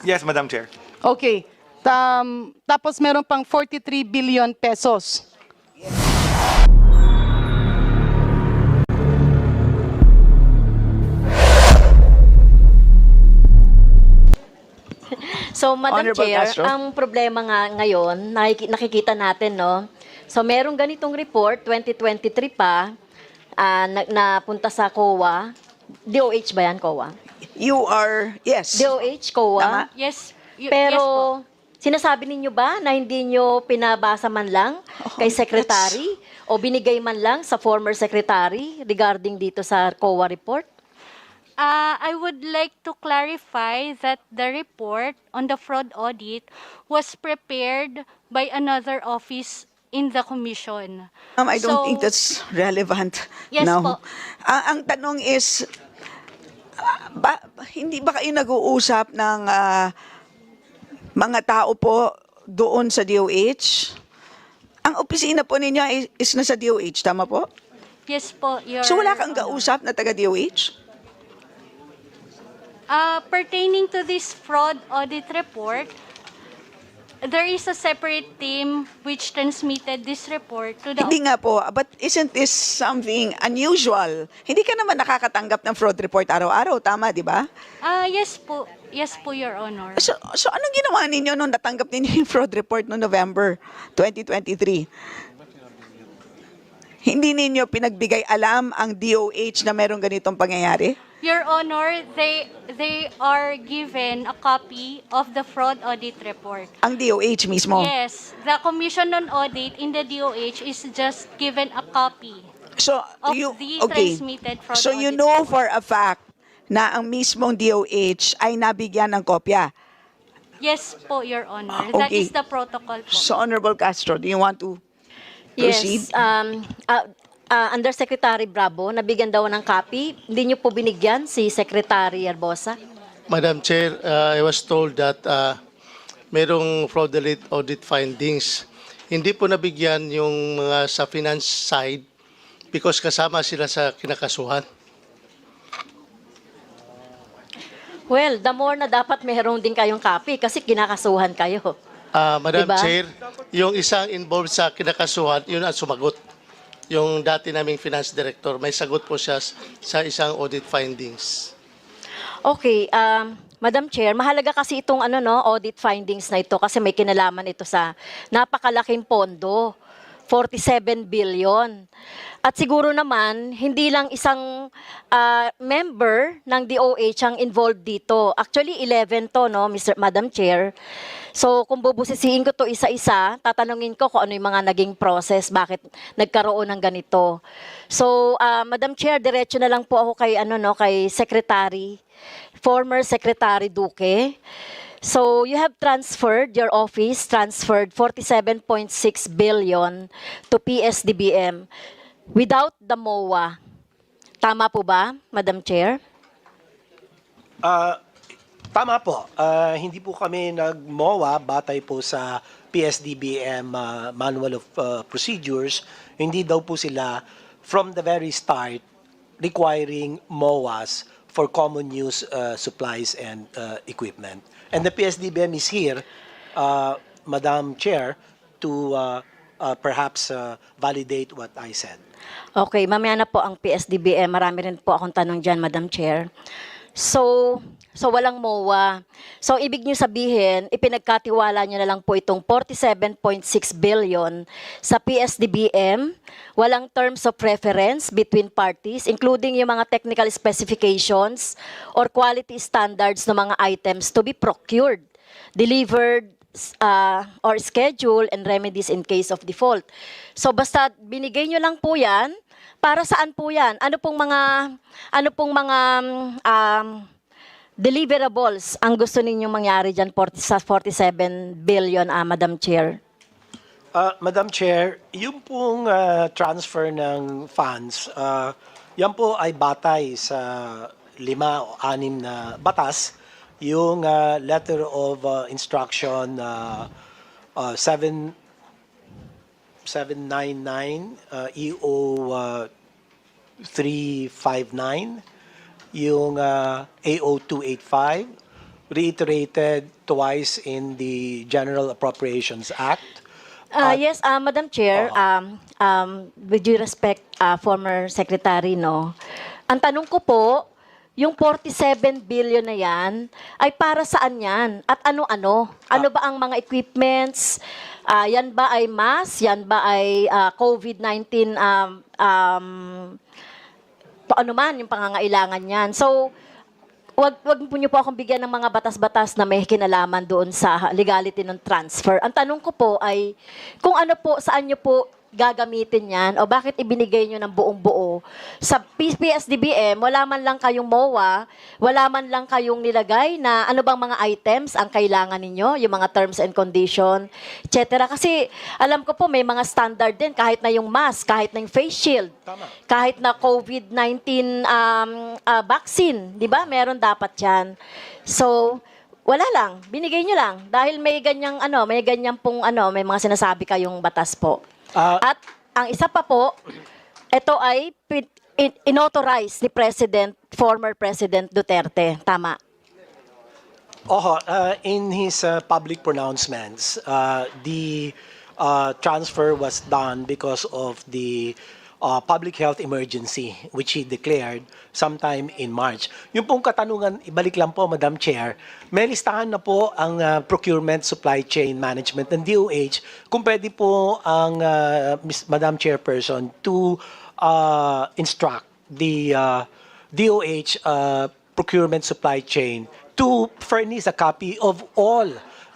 Yes, Madam Chair. Okay. Tapos meron pang 43 billion pesos. So, Madam Honorable Chair, Castro. ang problema nga ngayon, nakikita natin, no? So, merong ganitong report, 2023 pa, napunta sa COA. DOH ba yan, COA? You are, yes. DOH, COA. Tama. Yes, Pero, yes po. sinasabi ninyo ba na hindi nyo pinabasa man lang kay Secretary o binigay man lang sa former Secretary regarding dito sa COA report? I would like to clarify that the report on the fraud audit was prepared by another office in the commission. I don't So, think that's relevant Yes now. po. Ang tanong is, hindi ba kayo nag-uusap ng mga tao po doon sa DOH? Ang opisina po ninyo is nasa DOH, tama po? Yes po, Your So wala kang Honor. kausap na taga-DOH? Pertaining to this fraud audit report, there is a separate team which transmitted this report to the... Hindi nga po, but isn't this something unusual? Hindi ka naman nakakatanggap ng fraud report araw-araw, tama, di ba? Yes po. Yes po, Your Honor. So anong ginawa ninyo nung natanggap ninyo yung fraud report noong November 2023? Hindi ninyo pinagbigay alam ang DOH na merong ganitong pangyayari? Your Honor, they are given a copy of the fraud audit report. Ang DOH mismo? Yes, the Commission on Audit in the DOH is just given a copy. So, Of you, the okay. transmitted fraud So you audit know report. for a fact na ang mismong DOH ay nabigyan ng kopya? Yes po, Your Honor. That Okay. is the protocol po. So, Honorable Castro, do you want to proceed? Yes. Undersecretary Bravo, nabigyan daw ng copy. Hindi nyo po binigyan si Secretary Herbosa? Madam Chair, I was told that merong fraudulent audit findings. Hindi po nabigyan yung mga sa finance side because kasama sila sa kinakasuhan. Well, the more na dapat meron din kayong copy kasi kinakasuhan kayo. Madam Diba? Chair, yung isang involved sa kinakasuhan, yun ang sumagot. Yung dati naming finance director, may sagot po siya sa isang audit findings. Okay, Madam Chair, mahalaga kasi itong audit findings na ito kasi may kinalaman ito sa napakalaking pondo, 47 billion. At siguro naman, hindi lang isang member ng DOH ang involved dito. Actually, 11 to, no, Madam Chair. So, kung bubusisiin ko to isa-isa, tatanungin ko kung ano yung mga naging process, bakit nagkaroon ng ganito. So, Madam Chair, diretso na lang po ako kay, kay Secretary, former Secretary Duque. So, you have your office transferred 47.6 billion to PSDBM without the MOA. Tama po ba, Madam Chair? Tama po. Hindi po kami nag-MOA batay po sa PSDBM Manual of Procedures. Hindi daw po sila from the very start requiring MOAs for common use supplies and equipment. And the PSDBM is here, Madam Chair, to perhaps validate what I said. Okay, mamaya na po ang PSDBM. Marami rin po akong tanong dyan, Madam Chair. So walang MOA. So, ibig niyo sabihin, ipinagkatiwala niyo na lang po itong 47.6 billion sa PSDBM, walang terms of reference between parties, including yung mga technical specifications or quality standards ng mga items to be procured, delivered, or schedule and remedies in case of default. So, basta binigay niyo lang po yan. Para saan po yan? Ano pong mga deliverables ang gusto ninyong mangyari dyan sa 47 billion, Madam Chair? Madam Chair, yung pong transfer ng funds, yan po ay batay sa 5 o 6 na batas. Yung letter of instruction 799 EO 359, yung AO 285, reiterated twice in the General Appropriations Act. Yes, Madam Chair, with due respect, former Secretary, no, ang tanong ko po, yung 47 billion na yan, ay para saan yan? At ano-ano? Ano ba ang mga equipments? Yan ba ay mask? Yan ba ay COVID-19, ano man yung pangangailangan yan? So, wag po niyo po akong bigyan ng mga batas-batas na may kinalaman doon sa legality ng transfer. Ang tanong ko po ay kung ano po, saan niyo po gagamitin yan o bakit ibinigay nyo ng buong-buo. Sa PSDBM, wala man lang kayong MOA, wala man lang kayong nilagay na ano bang mga items ang kailangan ninyo, yung mga terms and condition, etc. Kasi alam ko po may mga standard din kahit na yung mask, kahit na yung face shield, kahit na COVID-19 vaccine, di ba? Meron dapat yan. So, wala lang, binigay nyo lang dahil may ganyang may mga sinasabi kayong batas po. At ang isa pa po, ito ay inauthorize ni former President Duterte. Tama. In his public pronouncements, the transfer was done because of the public health emergency which he declared sometime in March. Yung pong katanungan, ibalik lang po, Madam Chair, may listahan na po ang procurement supply chain management ng DOH kung pwede po ang Madam Chairperson to instruct the DOH procurement supply chain to furnish a copy of all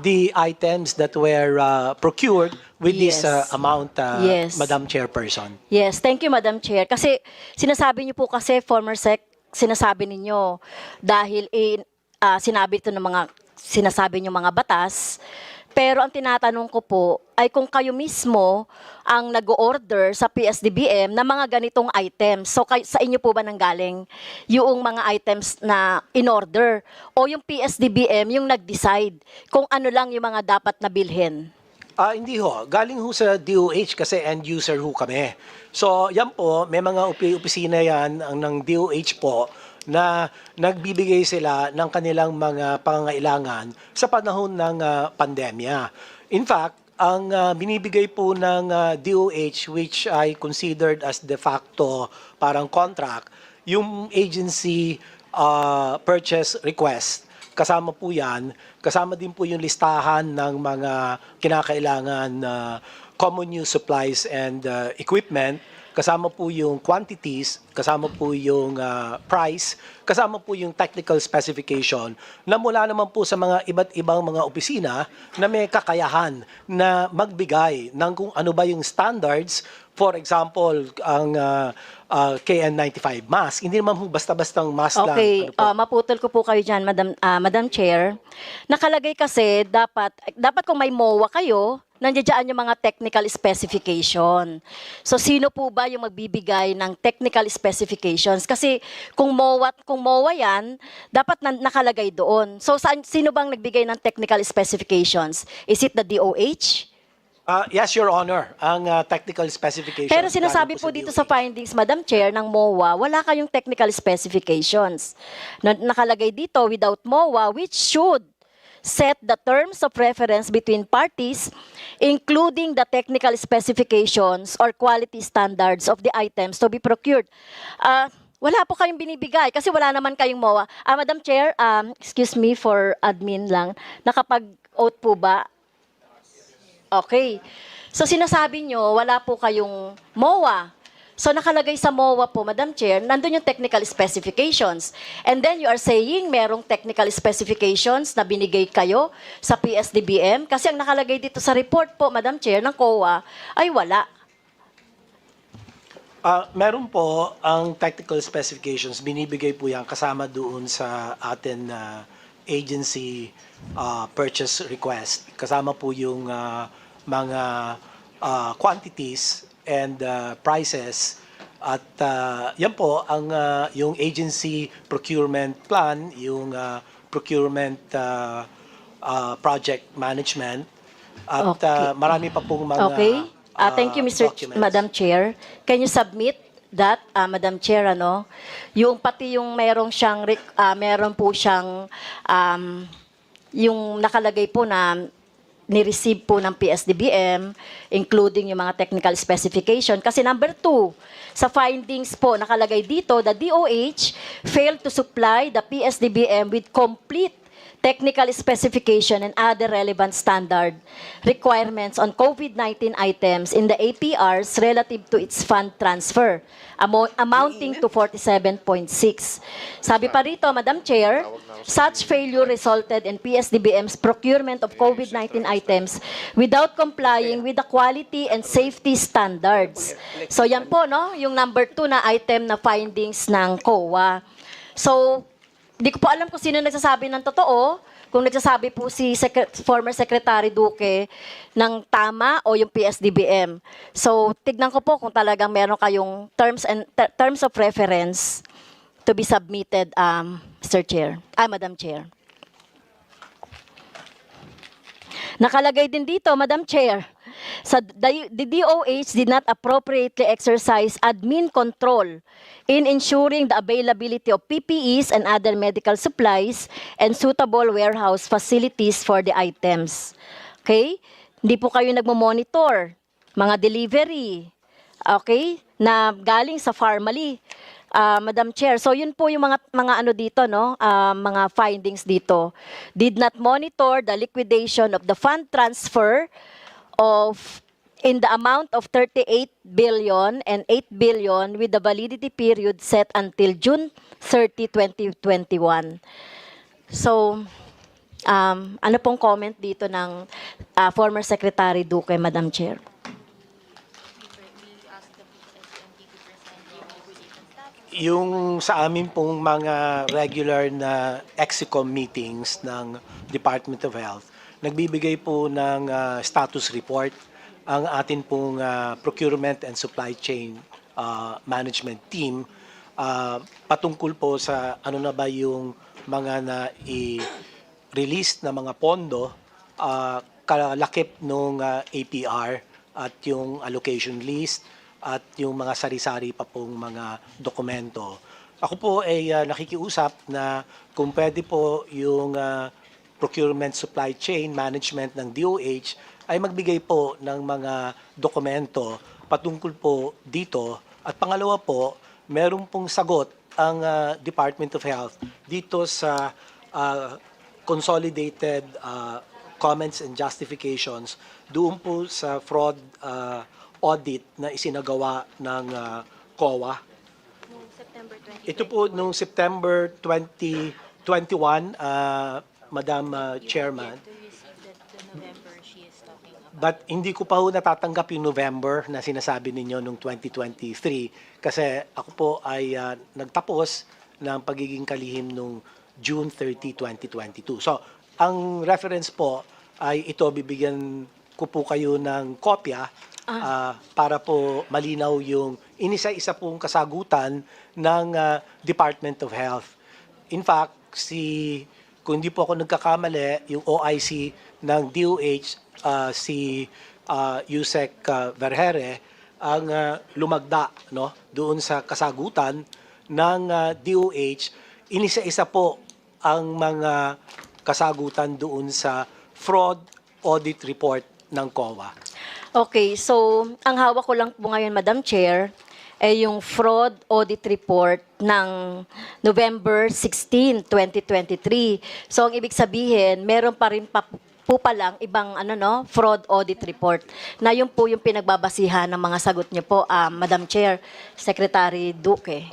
the items that were procured with this Yes. amount, Yes. Madam Chairperson. Yes, thank you, Madam Chair. Kasi sinasabi niyo po kasi, former Sec, sinasabi ninyo dahil sinasabi niyo mga batas. Pero ang tinatanong ko po ay kung kayo mismo ang nag-order sa PSDBM ng mga ganitong items. So sa inyo po ba nanggaling yung mga items na in-order? O yung PSDBM yung nag-decide kung ano lang yung mga dapat na bilhin? Hindi ho. Galing ho sa DOH kasi end user ho kami. So, yan po, may mga opisina yan ng DOH po na nagbibigay sila ng kanilang mga pangangailangan sa panahon ng pandemya. In fact, ang binibigay po ng DOH, which I considered as de facto parang contract, yung agency purchase request. Kasama po yan. Kasama din po yung listahan ng mga kinakailangan common use supplies and equipment. Kasama po yung quantities, kasama po yung price, kasama po yung technical specification na mula naman po sa mga iba't ibang mga opisina na may kakayahan na magbigay ng kung ano ba yung standards. For example, ang KN95 mask. Hindi naman po basta-bastang mask lang. Okay, Ano po? maputol ko po kayo dyan, Madam Chair. Nakalagay kasi dapat kung may MOA kayo, nandiyan yung mga technical specification. So sino po ba yung magbibigay ng technical specifications? Kasi kung MOA yan, dapat nakalagay doon. So sino bang nagbigay ng technical specifications? Is it the DOH? Yes, Your Honor. Ang technical specification. Pero sinasabi po dito sa DOH. findings, Madam Chair, ng MOA, wala kayong technical specifications. Nakalagay dito, without MOA, which should set the terms of reference between parties, including the technical specifications or quality standards of the items to be procured. Wala po kayong binibigay kasi wala naman kayong MOA. Madam Chair, excuse me for admin lang, nakapag-oath po ba? Okay. So sinasabi nyo, wala po kayong MOA. So nakalagay sa MOA po, Madam Chair, nandun yung technical specifications. And then you are saying merong technical specifications na binigay kayo sa PSDBM kasi ang nakalagay dito sa report po, Madam Chair, ng COA ay wala. Meron po ang technical specifications, binibigay po yan kasama doon sa atin agency purchase request. Kasama po yung mga quantities and prices at yan po ang yung agency procurement plan, yung procurement project management at Okay. marami pa pong mga Okay? Thank you, documents. Madam Chair. Can you submit that, Madam Chair, ano, yung pati yung meron po siyang yung nakalagay po na ni-receive po ng PSDBM, including yung mga technical specification. Kasi number 2, sa findings po, nakalagay dito, the DOH failed to supply the PSDBM with complete technical specification and other relevant standard requirements on COVID-19 items in the APRs relative to its fund transfer, amounting to 47.6. Sabi pa rito, Madam Chair, such failure resulted in PSDBM's procurement of COVID-19 items without complying with the quality and safety standards. So yan po, no, yung number 2 na item na findings ng COA. So, di ko po alam kung sino nagsasabi ng totoo, kung nagsasabi po si former Secretary Duque ng tama o yung PSDBM. So, tignan ko po kung talagang meron kayong terms of reference to be submitted, Madam Chair. Nakalagay din dito, Madam Chair, the DOH did not appropriately exercise admin control in ensuring the availability of PPEs and other medical supplies and suitable warehouse facilities for the items. Okay? Hindi po kayo nagmo-monitor mga delivery, okay, na galing sa Pharmally, Madam Chair. So yun po yung mga ano dito, no, mga findings dito. Did not monitor the liquidation of the fund transfer in the amount of 38 billion and 8 billion with the validity period set until June 30, 2021. So, ano pong comment dito ng former Secretary Duque, Madam Chair? Yung sa amin pong mga regular na EXICOM meetings ng Department of Health, nagbibigay po ng status report ang atin pong procurement and supply chain management team patungkol po sa ano na ba yung mga na-release na mga pondo, kalakip ng APR at yung allocation list at yung mga sari-sari pa pong mga dokumento. Ako po ay nakikiusap na kung pwede po yung procurement supply chain management ng DOH ay magbigay po ng mga dokumento patungkol po dito. At pangalawa po, meron pong sagot ang Department of Health dito sa consolidated comments and justifications doon po sa fraud audit na isinagawa ng COA. Ito po noong September 2021, Madam Chairman. But hindi ko pa ho natatanggap yung November na sinasabi ninyo noong 2023 kasi ako po ay nagtapos ng pagiging kalihim noong June 30, 2022. So, ang reference po ay ito, bibigyan ko po kayo ng kopya para po malinaw yung inisa-isa pong kasagutan ng Department of Health. In fact, kung hindi po ako nagkakamali, yung OIC ng DOH, si Yusek Vergere, ang lumagda, no, doon sa kasagutan ng DOH. Inisa-isa po ang mga kasagutan doon sa fraud audit report ng COA. Okay, so ang hawak ko lang po ngayon, Madam Chair, ay yung fraud audit report ng November 16, 2023. So ang ibig sabihin, meron pa rin po palang ibang fraud audit report na yun po yung pinagbabasihan ng mga sagot niyo po, Madam Chair, Secretary Duque.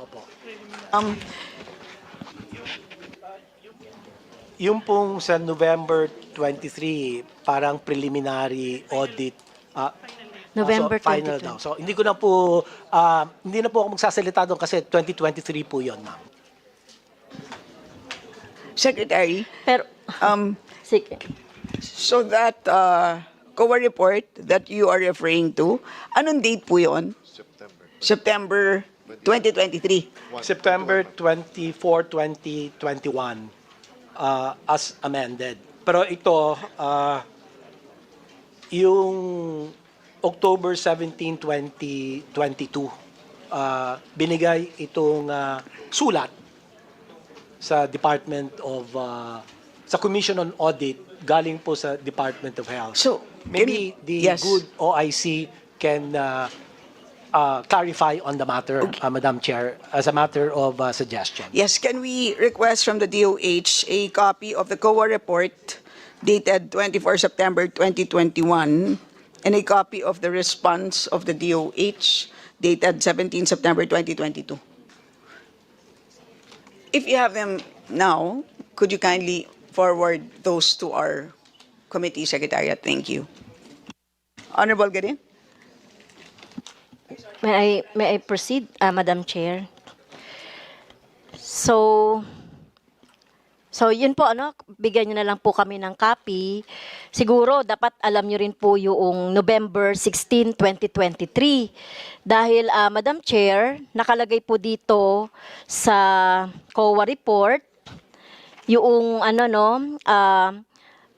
Yung pong sa November 23, parang preliminary audit. November final 22. daw. So hindi ko na po, hindi na po ako magsasalita doon kasi 2023 po yun, ma'am. Secretary, Pero, sige. so that COA report that you are referring to, anong date po yun? September 2023. September 24, 2021 as amended. Pero ito, yung October 17, 2022 binigay itong sulat sa Department of sa Commission on Audit galing po sa Department of Health. So, maybe the yes. good OIC can clarify on the matter, Madam Chair, as a matter of suggestion. Yes, can we request from the DOH a copy of the COA report dated 24 September 2021 and a copy of the response of the DOH dated 17 September 2022? If you have them now, could you kindly forward those to our committee secretariat? Thank you. Honorable Garin? May I proceed, Madam Chair? So yun po, bigyan niyo na lang po kami ng copy. Siguro, dapat alam niyo rin po yung November 16, 2023. Dahil, Madam Chair, nakalagay po dito sa COA report, yung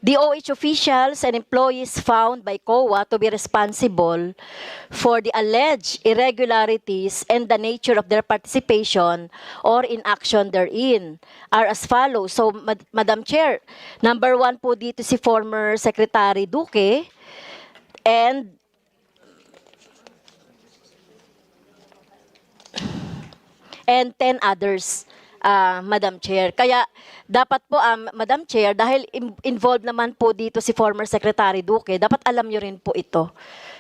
DOH officials and employees found by COA to be responsible for the alleged irregularities and the nature of their participation or inaction therein are as follows. So, Madam Chair, number 1 po dito si former Secretary Duque and and 10 others. Madam Chair. Kaya dapat po, Madam Chair, dahil involved naman po dito si former Secretary Duque, dapat alam nyo rin po ito.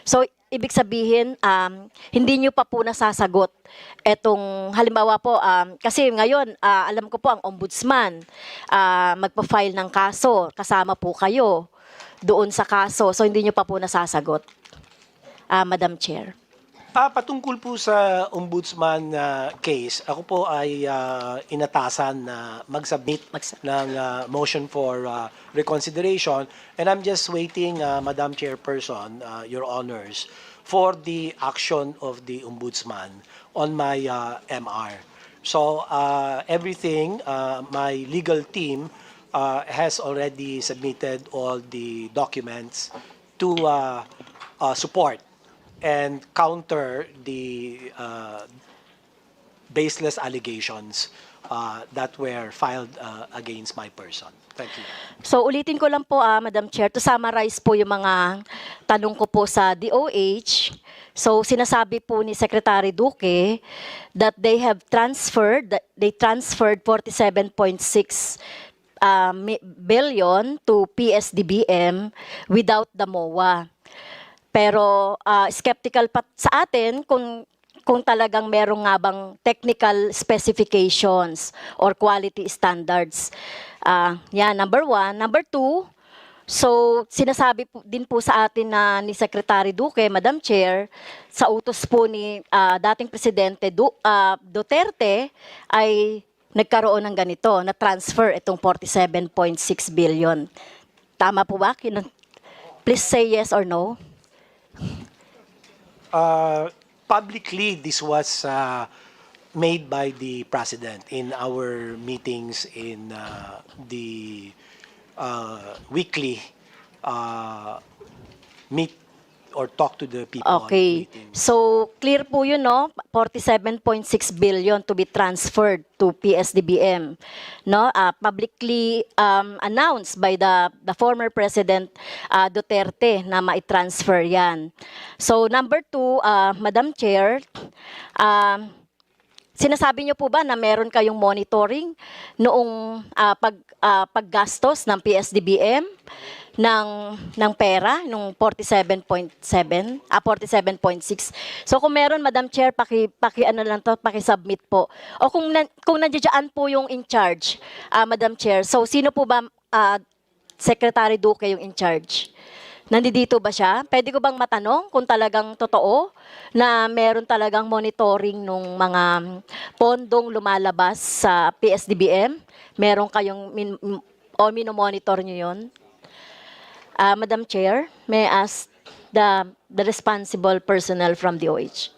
So, ibig sabihin, hindi nyo pa po nasasagot etong, halimbawa po, kasi ngayon, alam ko po ang ombudsman, magpa-file ng kaso, kasama po kayo doon sa kaso. So, hindi nyo pa po nasasagot, Madam Chair. Patungkol po sa ombudsman case, ako po ay inatasan na mag-submit ng motion for reconsideration, and I'm just waiting, Madam Chairperson, Your Honors, for the action of the ombudsman on my MR. So everything, my legal team has already submitted all the documents to support and counter the baseless allegations that were filed against my person. Thank you. So ulitin ko lang po, Madam Chair, to summarize po yung mga tanong ko po sa DOH. So sinasabi po ni Secretary Duque that they transferred 47.6 billion to PSDBM without the MOA. Pero skeptical pa sa atin kung talagang merong nga bang technical specifications or quality standards. Yan, number 1. Number 2, so sinasabi po, din po sa atin na ni Secretary Duque, Madam Chair, sa utos po ni dating Presidente Duterte ay nagkaroon ng ganito, na transfer itong 47.6 billion. Tama po ba? Please say yes or no. Publicly, this was made by the President in our meetings in the weekly meet or talk to the people. Okay. So, clear po yun, no? 47.6 billion to be transferred to PSDBM. No? Publicly announced by the former President Duterte na mai-transfer yan. So, number 2, Madam Chair, sinasabi niyo po ba na meron kayong monitoring noong paggastos ng PSDBM ng pera nung 47.6? So kung meron, Madam Chair, paki-submit po. O kung nandiyan po yung in charge, Madam Chair. So sino po ba Secretary Duque yung in charge? Nandito ba siya? Pwede ko bang matanong kung talagang totoo na meron talagang monitoring nung mga pondong lumalabas sa PSDBM? Meron kayong minomonitor nyo yun? Madam Chair, may I ask the responsible personnel from DOH?